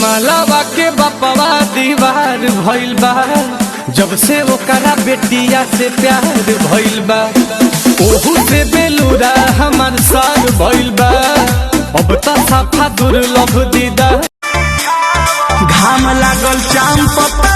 मालावा के बपवा दीवार भइल बा, जब से ओकरा बेटिया से प्यार भइल बा। ओहू से बेलूरा हमार साग भइल बा, अब तो साफा दुर्लभ दीदा। घाम लागल चाम पत्ता